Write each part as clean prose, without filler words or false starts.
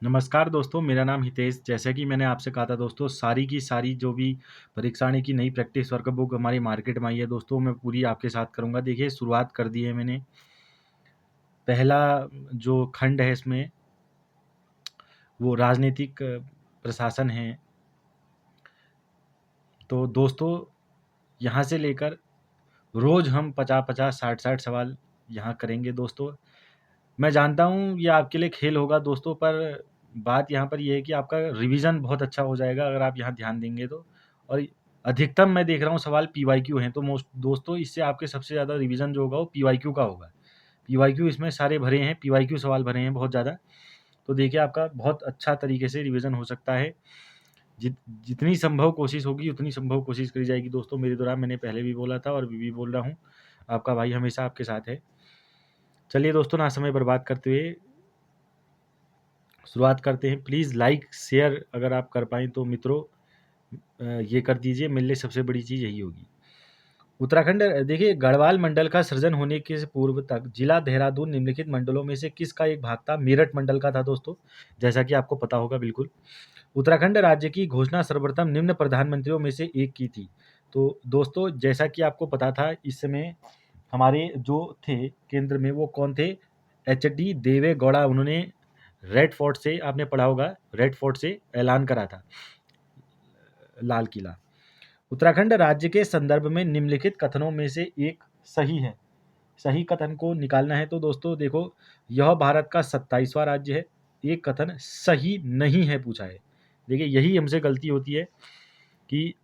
नमस्कार दोस्तों, मेरा नाम हितेश। जैसा कि मैंने आपसे कहा था दोस्तों, सारी की सारी जो भी परीक्षाणी की नई प्रैक्टिस वर्कबुक हमारी मार्केट में आई है दोस्तों, मैं पूरी आपके साथ करूँगा। देखिए, शुरुआत कर दी है मैंने। पहला जो खंड है इसमें, वो राजनीतिक प्रशासन है। तो दोस्तों, यहाँ से लेकर रोज़ हम 50-50, 60-60 सवाल यहाँ करेंगे दोस्तों। मैं जानता हूँ ये आपके लिए खेल होगा दोस्तों, पर बात यहाँ पर ये है कि आपका रिवीजन बहुत अच्छा हो जाएगा अगर आप यहाँ ध्यान देंगे तो। और अधिकतम मैं देख रहा हूँ सवाल पीवाईक्यू हैं, तो मोस्ट दोस्तों इससे आपके सबसे ज़्यादा रिवीजन जो होगा वो पीवाईक्यू का होगा। पीवाईक्यू इसमें सारे भरे हैं, पीवाईक्यू सवाल भरे हैं बहुत ज़्यादा। तो देखिए, आपका बहुत अच्छा तरीके से रिवीजन हो सकता है। जितनी संभव कोशिश होगी उतनी संभव कोशिश करी जाएगी दोस्तों मेरे द्वारा। मैंने पहले भी बोला था और अभी भी बोल रहा हूँ, आपका भाई हमेशा आपके साथ है। चलिए दोस्तों, ना समय बर्बाद करते हुए शुरुआत करते हैं। प्लीज़ लाइक शेयर अगर आप कर पाएँ तो मित्रों ये कर दीजिए, मेरे लिए सबसे बड़ी चीज़ यही होगी। उत्तराखंड, देखिए, गढ़वाल मंडल का सृजन होने के पूर्व तक जिला देहरादून निम्नलिखित मंडलों में से किसका एक भाग था? मेरठ मंडल का था दोस्तों, जैसा कि आपको पता होगा बिल्कुल। उत्तराखंड राज्य की घोषणा सर्वप्रथम निम्न प्रधानमंत्रियों में से एक की थी। तो दोस्तों, जैसा कि आपको पता था, इस समय हमारे जो थे केंद्र में वो कौन थे? एच.डी. देवे गौड़ा। उन्होंने रेड फोर्ट से, आपने पढ़ा होगा, रेड फोर्ट से ऐलान करा था, लाल किला। उत्तराखंड राज्य के संदर्भ में निम्नलिखित कथनों में से एक सही है। सही कथन को निकालना है। तो दोस्तों देखो, यह भारत का 27वां राज्य है। एक कथन सही नहीं है पूछा है। देखिए, यही हमसे गलती होती है कि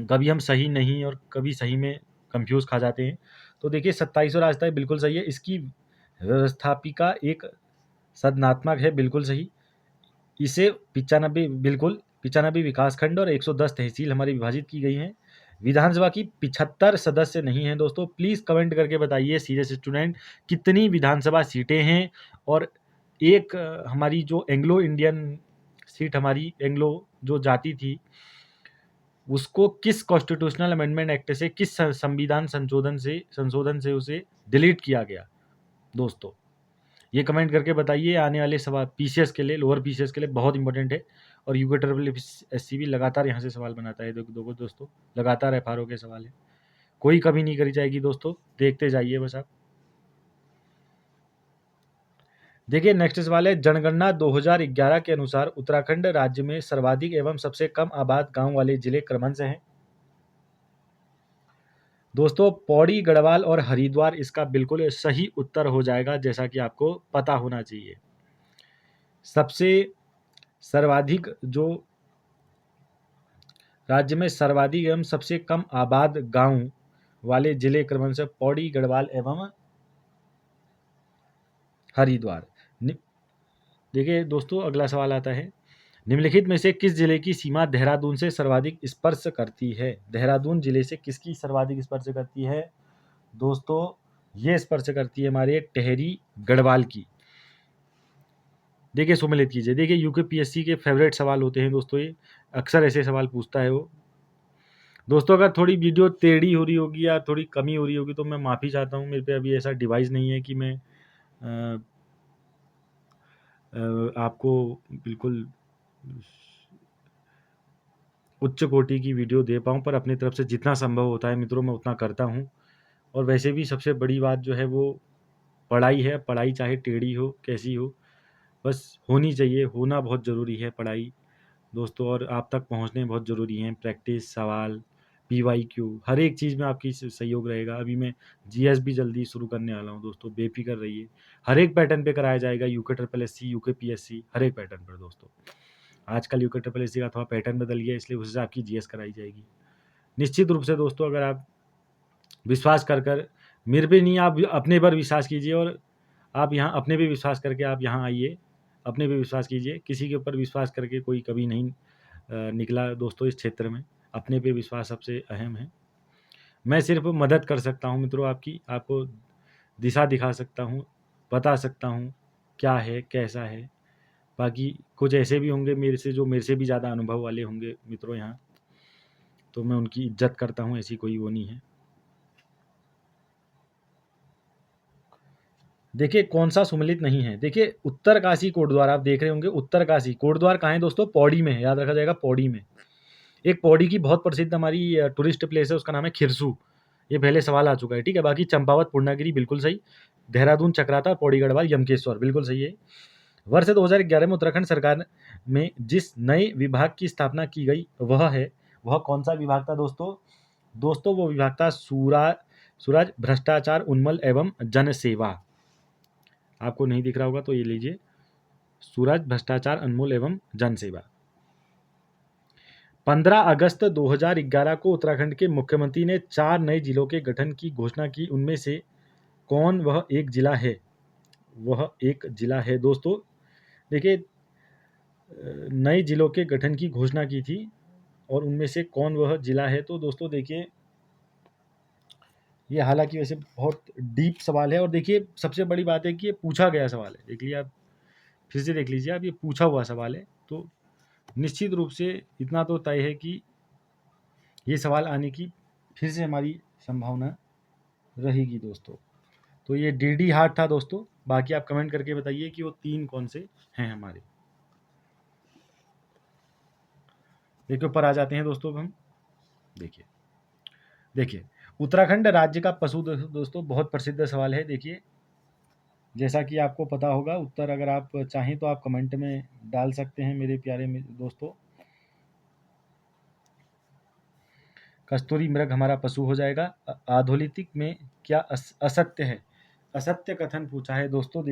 कभी हम सही नहीं और कभी सही में कंफ्यूज खा जाते हैं। तो देखिए, 27वां रास्ता है, बिल्कुल सही है। इसकी व्यवस्थापिका एक सदनात्मक है, बिल्कुल सही। इसे 95, बिल्कुल 95 विकासखंड और 110 तहसील हमारी विभाजित की गई हैं। विधानसभा की 75 सदस्य नहीं हैं दोस्तों। प्लीज़ कमेंट करके बताइए सीरियस स्टूडेंट, कितनी विधानसभा सीटें हैं। और एक हमारी जो एंग्लो इंडियन सीट, हमारी एंग्लो जो जाति थी, उसको किस कॉन्स्टिट्यूशनल अमेंडमेंट एक्ट से, किस संविधान संशोधन से उसे डिलीट किया गया दोस्तों? ये कमेंट करके बताइए। आने वाले सवाल पीसीएस के लिए, लोअर पीसीएस के लिए बहुत इंपॉर्टेंट है। और यूके ट्रिपल एससी भी लगातार यहाँ से सवाल बनाता है। देखो दोस्तों, लगातार एफआरओ के सवाल है, कोई कमी नहीं करी जाएगी दोस्तों, देखते जाइए बस आप। देखिए, नेक्स्ट सवाल है, जनगणना 2011 के अनुसार उत्तराखंड राज्य में सर्वाधिक एवं सबसे कम आबाद गांव वाले जिले क्रमश हैं। दोस्तों, पौड़ी, गढ़वाल और हरिद्वार इसका बिल्कुल सही उत्तर हो जाएगा, जैसा कि आपको पता होना चाहिए। सबसे सर्वाधिक जो राज्य में सर्वाधिक एवं सबसे कम आबाद गांव वाले जिले क्रमशः पौड़ी, गढ़वाल एवं हरिद्वार। देखिए दोस्तों, अगला सवाल आता है, निम्नलिखित में से किस जिले की सीमा देहरादून से सर्वाधिक स्पर्श करती है? देहरादून जिले से किसकी सर्वाधिक स्पर्श करती है दोस्तों? ये स्पर्श करती है हमारे टेहरी गढ़वाल की। देखिए, सुमेलित कीजिए। देखिए, यूकेपीएससी के फेवरेट सवाल होते हैं दोस्तों, ये अक्सर ऐसे सवाल पूछता है वो। दोस्तों, अगर थोड़ी वीडियो टेढ़ी हो रही होगी या थोड़ी कमी हो रही होगी तो मैं माफ़ी चाहता हूँ। मेरे पे अभी ऐसा डिवाइस नहीं है कि मैं आपको बिल्कुल उच्च कोटि की वीडियो दे पाऊँ, पर अपनी तरफ से जितना संभव होता है मित्रों, मैं उतना करता हूँ। और वैसे भी सबसे बड़ी बात जो है वो पढ़ाई है। पढ़ाई चाहे टेढ़ी हो, कैसी हो, बस होनी चाहिए। होना बहुत ज़रूरी है पढ़ाई दोस्तों, और आप तक पहुंचने बहुत ज़रूरी हैं। प्रैक्टिस, सवाल, पीवाईक्यू, हर एक चीज़ में आपकी सहयोग रहेगा। अभी मैं जीएस भी जल्दी शुरू करने वाला हूं दोस्तों, बेफिक्र रहिए। हर एक पैटर्न पे कराया जाएगा, UK triple SC, UK PSC, हर एक पैटर्न पर दोस्तों। आजकल यूके ट्रिपल एससी का थोड़ा पैटर्न बदल गया, इसलिए उससे आपकी जीएस कराई जाएगी निश्चित रूप से दोस्तों। अगर आप विश्वास कर मेरे पे नहीं, आप अपने पर विश्वास कीजिए। और आप यहाँ अपने पे विश्वास करके आप यहाँ आइए, अपने पे विश्वास कीजिए। किसी के ऊपर विश्वास करके कोई कभी नहीं निकला दोस्तों इस क्षेत्र में। अपने पे विश्वास सबसे अहम है। मैं सिर्फ मदद कर सकता हूँ मित्रों आपकी, आपको दिशा दिखा सकता हूँ, बता सकता हूँ क्या है, कैसा है। बाकी कुछ ऐसे भी होंगे मेरे से जो मेरे से भी ज़्यादा अनुभव वाले होंगे मित्रों यहाँ, तो मैं उनकी इज्जत करता हूँ, ऐसी कोई वो नहीं है। देखिए कौन सा सुमेलित नहीं है। देखिए उत्तरकाशी कोटद्वार आप देख रहे होंगे, उत्तरकाशी कोटद्वार कहाँ है दोस्तों? पौड़ी में है, याद रखा जाएगा पौड़ी में। एक पौड़ी की बहुत प्रसिद्ध हमारी टूरिस्ट प्लेस है, उसका नाम है खिरसू। ये पहले सवाल आ चुका है, ठीक है। बाकी चंपावत, पूर्णागिरी बिल्कुल सही, देहरादून, चक्राता, पौड़ी गढ़वाल, यमकेश्वर बिल्कुल सही है। वर्ष 2011 में उत्तराखंड सरकार में जिस नए विभाग की स्थापना की गई वह कौन सा विभाग था दोस्तों? दोस्तों वो विभाग था सूरज भ्रष्टाचार उन्मूलन एवं जनसेवा। आपको नहीं दिख रहा होगा तो ये लीजिए, सूरज भ्रष्टाचार उन्मूलन एवं जनसेवा। 15 अगस्त 2011 को उत्तराखंड के मुख्यमंत्री ने 4 नए जिलों के गठन की घोषणा की। उनमें से कौन वह एक जिला है? वह एक जिला है दोस्तों, देखिए नए जिलों के गठन की घोषणा की थी और उनमें से कौन वह जिला है? तो दोस्तों देखिए ये हालांकि वैसे बहुत डीप सवाल है और देखिए सबसे बड़ी बात है कि ये पूछा गया सवाल है। देख लीजिए आप, फिर से देख लीजिए आप, ये पूछा हुआ सवाल है। तो निश्चित रूप से इतना तो तय है कि ये सवाल आने की फिर से हमारी संभावना रहेगी दोस्तों। तो ये डीडी हार्ट था दोस्तों। बाकी आप कमेंट करके बताइए कि वो 3 कौन से हैं हमारे। देखिए ऊपर आ जाते हैं दोस्तों हम। देखिए देखिए उत्तराखंड राज्य का पशु दोस्तों बहुत प्रसिद्ध सवाल है। देखिए जैसा कि आपको पता होगा, उत्तर अगर आप चाहें तो आप कमेंट में डाल सकते हैं मेरे प्यारे दोस्तों। कस्तूरी मृग हमारा पशु हो जाएगा। आधोलिथिक में क्या असत्य है? असत्य कथन पूछा है दोस्तों।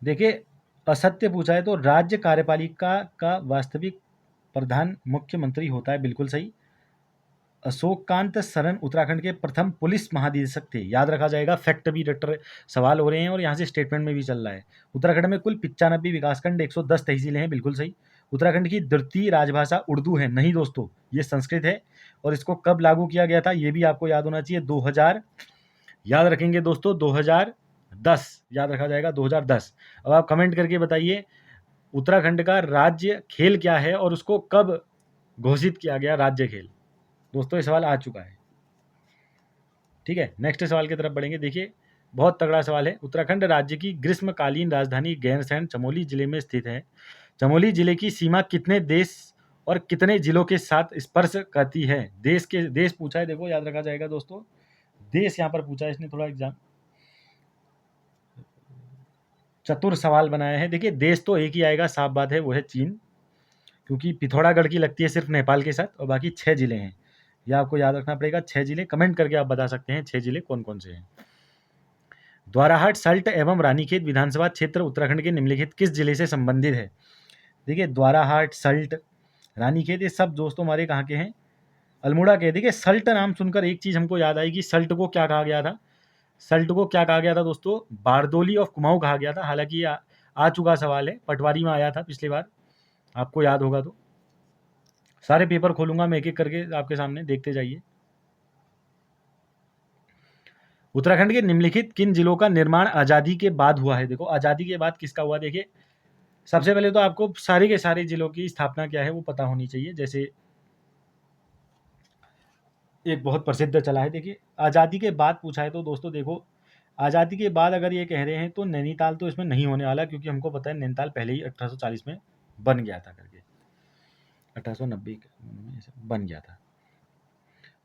देखिए असत्य पूछा है तो राज्य कार्यपालिका का वास्तविक प्रधान मुख्यमंत्री होता है, बिल्कुल सही। अशोककांत सरन उत्तराखंड के प्रथम पुलिस महानिदेशक थे, याद रखा जाएगा। फैक्ट भी रटर सवाल हो रहे हैं और यहाँ से स्टेटमेंट में भी चल रहा है। उत्तराखंड में कुल 95 विकासखंड, 110 तहसीलें हैं, बिल्कुल सही। उत्तराखंड की द्वितीय राजभाषा उर्दू है, नहीं दोस्तों, ये संस्कृत है। और इसको कब लागू किया गया था ये भी आपको याद होना चाहिए, 2000, याद रखेंगे दोस्तों 2010, याद रखा जाएगा 2010। अब आप कमेंट करके बताइए उत्तराखंड का राज्य खेल क्या है और उसको कब घोषित किया गया राज्य खेल। दोस्तों ये सवाल आ चुका है, ठीक है। नेक्स्ट सवाल की तरफ बढ़ेंगे। देखिए बहुत तगड़ा सवाल है। उत्तराखंड राज्य की ग्रीष्मकालीन राजधानी गैरसैंण चमोली जिले में स्थित है। चमोली जिले की सीमा कितने देश और कितने जिलों के साथ स्पर्श करती है? देश पूछा है, देखो याद रखा जाएगा दोस्तों, देश यहाँ पर पूछा है इसने, थोड़ा एग्जाम चतुर सवाल बनाया है। देखिए देश तो एक ही आएगा, साफ बात है, वो है चीन, क्योंकि पिथौरागढ़ की लगती है सिर्फ नेपाल के साथ, और बाकी 6 जिले हैं। ये आपको याद रखना पड़ेगा, 6 जिले। कमेंट करके आप बता सकते हैं 6 जिले कौन कौन से हैं। द्वाराहाट, सल्ट एवं रानीखेत विधानसभा क्षेत्र उत्तराखंड के निम्नलिखित किस जिले से संबंधित है? देखिए द्वाराहाट, सल्ट, रानीखेत ये सब दोस्तों हमारे कहाँ के हैं? अल्मोड़ा के। देखिए सल्ट नाम सुनकर एक चीज़ हमको याद आएगी, सल्ट को क्या कहा गया था? सल्ट को क्या कहा गया था दोस्तों? बारदोली ऑफ कुमाऊं कहा गया था। हालांकि ये आ चुका सवाल है, पटवारी में आया था पिछली बार, आपको याद होगा। तो सारे पेपर खोलूंगा मैं एक एक करके आपके सामने, देखते जाइए। उत्तराखंड के निम्नलिखित किन जिलों का निर्माण आज़ादी के बाद हुआ है? देखो आज़ादी के बाद किसका हुआ? देखिए सबसे पहले तो आपको सारे के सारे जिलों की स्थापना क्या है वो पता होनी चाहिए। जैसे एक बहुत प्रसिद्ध चला है, देखिए आज़ादी के बाद पूछा है तो दोस्तों देखो आज़ादी के बाद अगर ये कह रहे हैं तो नैनीताल तो इसमें नहीं होने वाला, क्योंकि हमको पता है नैनीताल पहले ही 1840 में बन गया था करके, 1890 में बन गया था।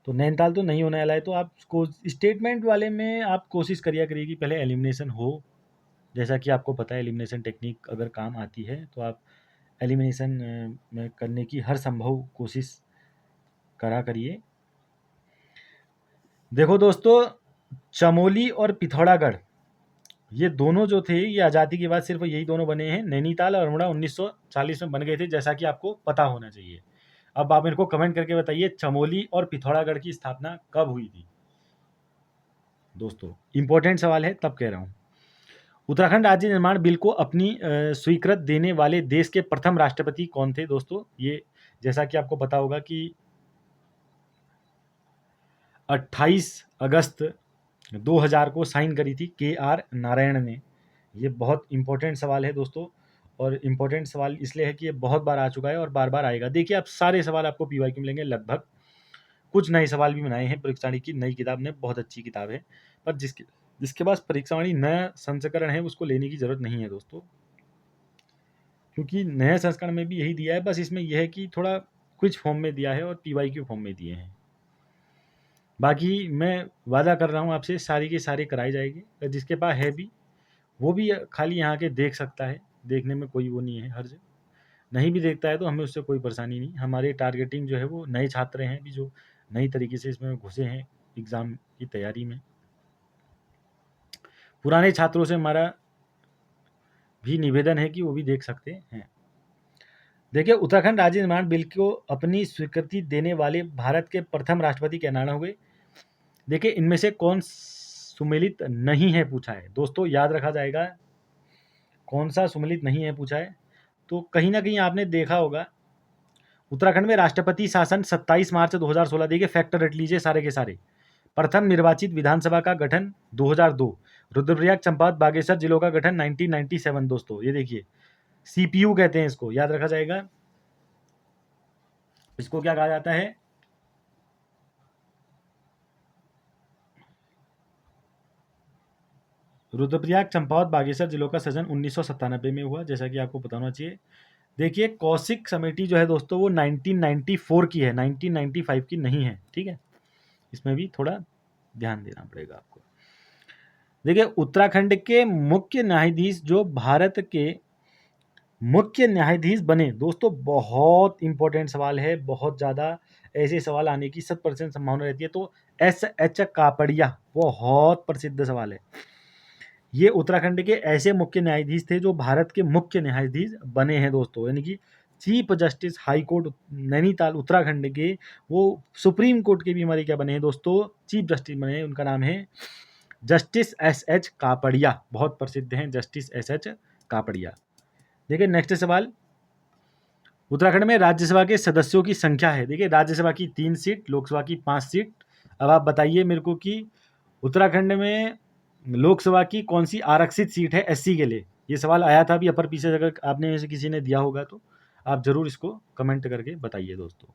तो नैनीताल तो नहीं होने वाला है। तो आप स्टेटमेंट वाले में आप कोशिश करिए कि पहले एलिमिनेशन हो। जैसा कि आपको पता है एलिमिनेशन टेक्निक अगर काम आती है तो आप एलिमिनेशन में करने की हर संभव कोशिश करिए। देखो दोस्तों चमोली और पिथौरागढ़ ये दोनों जो थे ये आज़ादी के बाद सिर्फ यही दोनों बने हैं। नैनीताल और अल्मोड़ा 1940 में बन गए थे, जैसा कि आपको पता होना चाहिए। अब आप मेरे को कमेंट करके बताइए चमोली और पिथौरागढ़ की स्थापना कब हुई थी? दोस्तों इंपॉर्टेंट सवाल है, तब कह रहा हूँ। उत्तराखंड राज्य निर्माण बिल को अपनी स्वीकृत देने वाले देश के प्रथम राष्ट्रपति कौन थे? दोस्तों ये जैसा कि आपको पता होगा कि 28 अगस्त 2000 को साइन करी थी KR नारायण ने। ये बहुत इंपॉर्टेंट सवाल है दोस्तों, और इम्पोर्टेंट सवाल इसलिए है कि ये बहुत बार आ चुका है और बार बार आएगा। देखिए आप सारे सवाल आपको PYQ मिलेंगे लगभग कुछ नए सवाल भी बनाए हैं परीक्षावाणी की नई किताब ने, बहुत अच्छी किताब है। पर जिसके पास परीक्षावाणी नया संस्करण है उसको लेने की ज़रूरत नहीं है दोस्तों, क्योंकि नए संस्करण में भी यही दिया है, बस इसमें यह है कि थोड़ा क्विज फॉर्म में दिया है और PYQ फॉर्म में दिए हैं। बाकी मैं वादा कर रहा हूँ आपसे, सारी की सारी कराई जाएगी। जिसके पास है भी वो भी खाली यहाँ के देख सकता है, देखने में कोई वो नहीं है हर्ज। नहीं भी देखता है तो हमें उससे कोई परेशानी नहीं। हमारी टारगेटिंग जो है वो नए छात्र हैं अभी जो नई तरीके से इसमें घुसे हैं एग्ज़ाम की तैयारी में। पुराने छात्रों से हमारा भी निवेदन है कि वो भी देख सकते हैं। देखिए, उत्तराखंड राज्य निर्माण बिल को अपनी स्वीकृति देने वाले भारत के प्रथम राष्ट्रपति क्या नाम हुए? देखिए, इनमें से कौन सुमेलित नहीं है पूछा है दोस्तों, याद रखा जाएगा कौन सा सुमेलित नहीं है पूछा है। तो कहीं ना कहीं आपने देखा होगा उत्तराखंड में राष्ट्रपति शासन 27 मार्च 2016, देखिए फैक्टर रट लीजिए सारे के सारे। प्रथम निर्वाचित विधानसभा का गठन 2002, रुद्रप्रयाग चंपावत बागेश्वर जिलों का गठन 1997 दोस्तों, ये देखिए CPU कहते हैं इसको, याद रखा जाएगा। इसको क्या कहा जाता है? रुद्रप्रयाग चंपावत बागेश्वर जिलों का सृजन 1997 में हुआ, जैसा कि आपको पता होना चाहिए। देखिए, कौशिक समिति जो है दोस्तों वो 1994 की है, 1995 की नहीं है, ठीक है। इसमें भी थोड़ा ध्यान देना पड़ेगा आपको। देखिए, उत्तराखंड के मुख्य न्यायाधीश जो भारत के मुख्य न्यायाधीश बने दोस्तों, बहुत इंपॉर्टेंट सवाल है, बहुत ज़्यादा ऐसे सवाल आने की 100% संभावना रहती है। तो SH कापड़िया बहुत प्रसिद्ध सवाल है। ये उत्तराखंड के ऐसे मुख्य न्यायाधीश थे जो भारत के मुख्य न्यायाधीश बने हैं दोस्तों, यानी कि chief justice high court Nainital Uttarakhand के, वो सुप्रीम कोर्ट के भी हमारे क्या बने हैं दोस्तों, चीफ जस्टिस बने हैं। उनका नाम है जस्टिस SH कापड़िया, बहुत प्रसिद्ध हैं जस्टिस SH कापड़िया। देखिए नेक्स्ट सवाल, उत्तराखंड में राज्यसभा के सदस्यों की संख्या है। देखिए, राज्यसभा की 3 सीट, लोकसभा की 5 सीट। अब आप बताइए मेरे को कि उत्तराखंड में लोकसभा की कौन सी आरक्षित सीट है SC के लिए? ये सवाल आया था अभी अपर पीछे, अगर आपने में से किसी ने दिया होगा तो आप जरूर इसको कमेंट करके बताइए दोस्तों।